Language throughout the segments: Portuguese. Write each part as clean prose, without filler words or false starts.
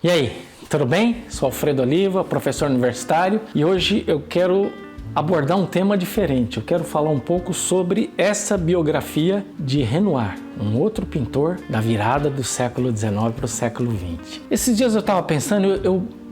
E aí, tudo bem? Sou Alfredo Oliva, professor universitário, e hoje eu quero abordar um tema diferente. Eu quero falar um pouco sobre essa biografia de Renoir, um outro pintor da virada do século XIX para o século XX. Esses dias eu estava pensando,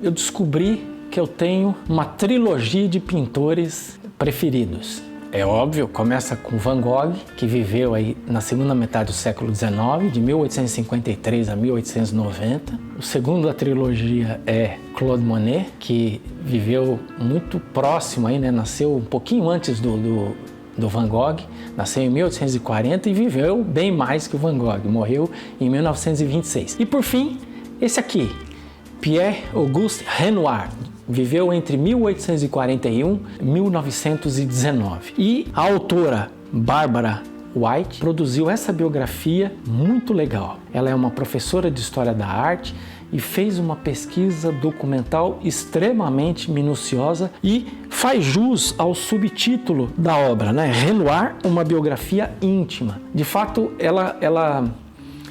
eu descobri que eu tenho uma trilogia de pintores preferidos. É óbvio, começa com Van Gogh, que viveu aí na segunda metade do século XIX, de 1853 a 1890. O segundo da trilogia é Claude Monet, que viveu muito próximo aí, né? Nasceu um pouquinho antes do Van Gogh, nasceu em 1840 e viveu bem mais que o Van Gogh, morreu em 1926. E por fim, esse aqui, Pierre-Auguste Renoir, viveu entre 1841 e 1919. E a autora Barbara White produziu essa biografia muito legal. Ela é uma professora de História da Arte e fez uma pesquisa documental extremamente minuciosa e faz jus ao subtítulo da obra, né? Renoir, uma biografia íntima. De fato, ela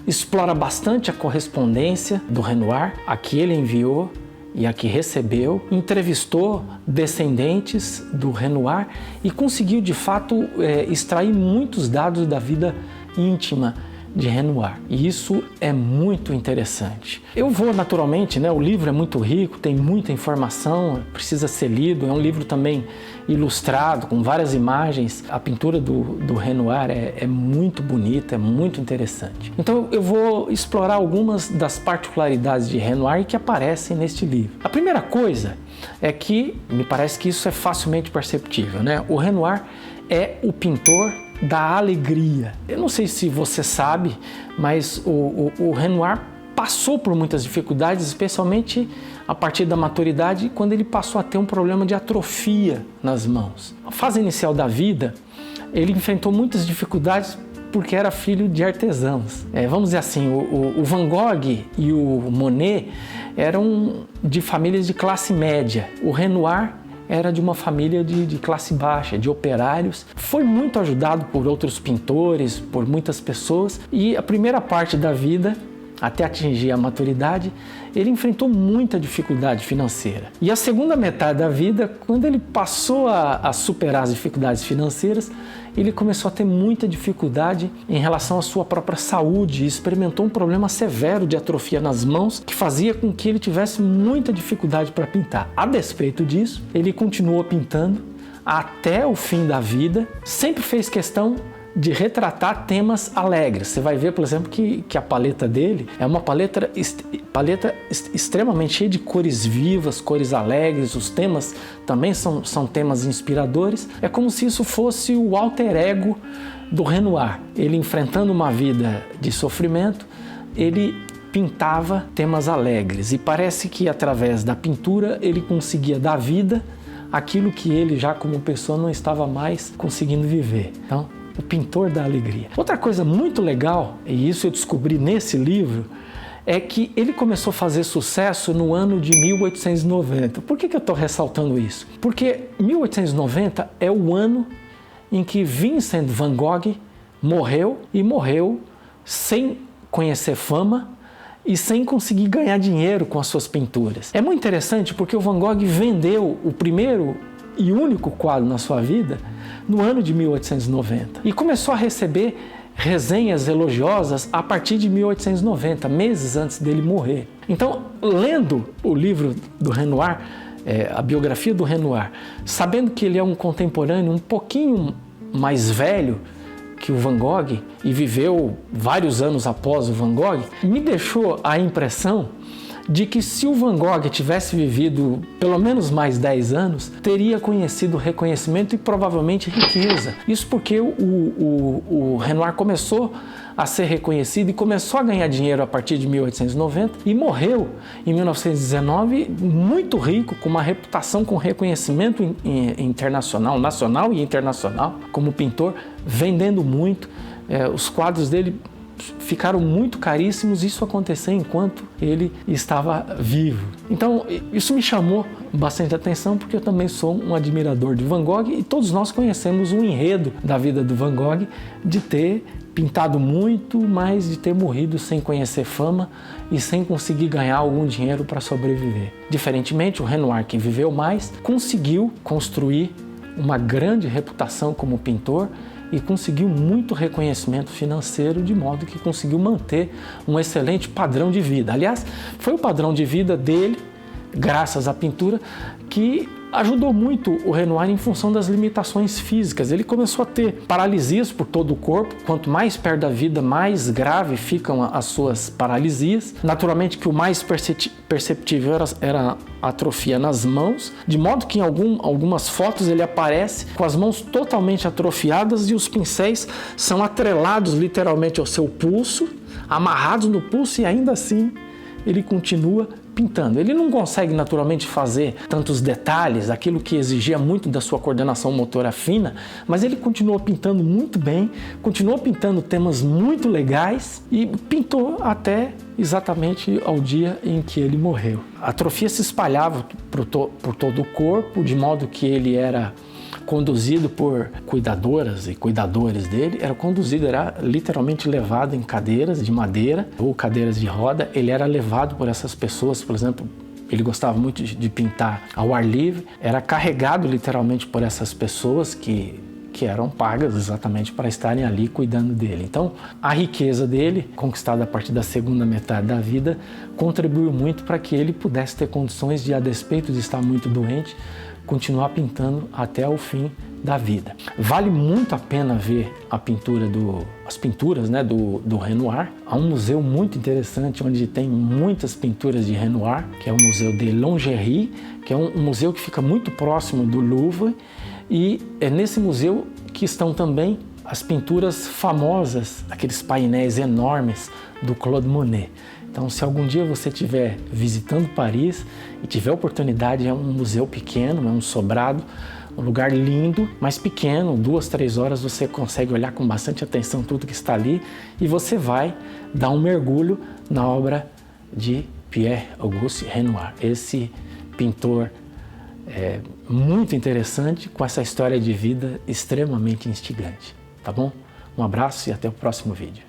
explora bastante a correspondência do Renoir, a que ele enviou e a que recebeu, entrevistou descendentes do Renoir e conseguiu de fato extrair muitos dados da vida íntima de Renoir. E isso é muito interessante. Eu vou naturalmente, né, o livro é muito rico, tem muita informação, precisa ser lido, é um livro também ilustrado, com várias imagens. A pintura do Renoir é muito bonita, é muito interessante. Então eu vou explorar algumas das particularidades de Renoir que aparecem neste livro. A primeira coisa é que, me parece que isso é facilmente perceptível, né? O Renoir é o pintor da alegria. Eu não sei se você sabe, mas o Renoir passou por muitas dificuldades, especialmente a partir da maturidade, quando ele passou a ter um problema de atrofia nas mãos. Na fase inicial da vida, ele enfrentou muitas dificuldades porque era filho de artesãos. Vamos dizer assim, o Van Gogh e o Monet eram de famílias de classe média. O Renoir era de uma família de classe baixa, de operários. Foi muito ajudado por outros pintores, por muitas pessoas, e a primeira parte da vida, até atingir a maturidade, ele enfrentou muita dificuldade financeira. E a segunda metade da vida, quando ele passou a superar as dificuldades financeiras, ele começou a ter muita dificuldade em relação à sua própria saúde e experimentou um problema severo de atrofia nas mãos que fazia com que ele tivesse muita dificuldade para pintar. A despeito disso, ele continuou pintando até o fim da vida, sempre fez questão de retratar temas alegres. Você vai ver, por exemplo, que a paleta dele é uma paleta extremamente cheia de cores vivas, cores alegres. Os temas também são temas inspiradores. É como se isso fosse o alter ego do Renoir. Ele, enfrentando uma vida de sofrimento, ele pintava temas alegres e parece que através da pintura ele conseguia dar vida àquilo que ele já como pessoa não estava mais conseguindo viver. Então, o pintor da alegria. Outra coisa muito legal, e isso eu descobri nesse livro, é que ele começou a fazer sucesso no ano de 1890. Por que eu estou ressaltando isso? Porque 1890 é o ano em que Vincent van Gogh morreu, e morreu sem conhecer fama e sem conseguir ganhar dinheiro com as suas pinturas. É muito interessante porque o Van Gogh vendeu o primeiro e único quadro na sua vida no ano de 1890 e começou a receber resenhas elogiosas a partir de 1890, meses antes dele morrer. Então, lendo o livro do Renoir, a biografia do Renoir, sabendo que ele é um contemporâneo um pouquinho mais velho que o Van Gogh e viveu vários anos após o Van Gogh, me deixou a impressão de que se o Van Gogh tivesse vivido pelo menos mais 10 anos, teria conhecido reconhecimento e provavelmente riqueza. Isso porque o Renoir começou a ser reconhecido e começou a ganhar dinheiro a partir de 1890 e morreu em 1919 muito rico, com uma reputação, com reconhecimento internacional, nacional e internacional, como pintor, vendendo muito. Os quadros dele ficaram muito caríssimos. Isso aconteceu enquanto ele estava vivo. Então, isso me chamou bastante atenção, porque eu também sou um admirador de Van Gogh e todos nós conhecemos o enredo da vida do Van Gogh de ter pintado muito, mas de ter morrido sem conhecer fama e sem conseguir ganhar algum dinheiro para sobreviver. Diferentemente, o Renoir, que viveu mais, conseguiu construir uma grande reputação como pintor e conseguiu muito reconhecimento financeiro, de modo que conseguiu manter um excelente padrão de vida. Aliás, foi o padrão de vida dele, graças à pintura, que ajudou muito o Renoir em função das limitações físicas. Ele começou a ter paralisias por todo o corpo. Quanto mais perto da vida, mais grave ficam as suas paralisias. Naturalmente que o mais perceptível era a atrofia nas mãos, de modo que em algumas fotos ele aparece com as mãos totalmente atrofiadas e os pincéis são atrelados literalmente ao seu pulso, amarrados no pulso, e ainda assim ele continua pintando. Ele não consegue naturalmente fazer tantos detalhes, aquilo que exigia muito da sua coordenação motora fina, mas ele continuou pintando muito bem, continuou pintando temas muito legais e pintou até exatamente ao dia em que ele morreu. A atrofia se espalhava por todo o corpo, de modo que ele era conduzido por cuidadoras e cuidadores dele, era literalmente levado em cadeiras de madeira ou cadeiras de roda. Ele era levado por essas pessoas, por exemplo, ele gostava muito de pintar ao ar livre, era carregado literalmente por essas pessoas que eram pagas exatamente para estarem ali cuidando dele. Então, a riqueza dele, conquistada a partir da segunda metade da vida, contribuiu muito para que ele pudesse ter condições de, a despeito de estar muito doente, continuar pintando até o fim da vida. Vale muito a pena ver as pinturas do Renoir. Há um museu muito interessante onde tem muitas pinturas de Renoir, que é o Museu de Longerie, que é um museu que fica muito próximo do Louvre, e é nesse museu que estão também as pinturas famosas, aqueles painéis enormes do Claude Monet. Então, se algum dia você estiver visitando Paris e tiver oportunidade, é um museu pequeno, é um sobrado, um lugar lindo, mas pequeno, 2, 3 horas você consegue olhar com bastante atenção tudo que está ali e você vai dar um mergulho na obra de Pierre-Auguste Renoir, esse pintor muito interessante, com essa história de vida extremamente instigante. Tá bom? Um abraço e até o próximo vídeo.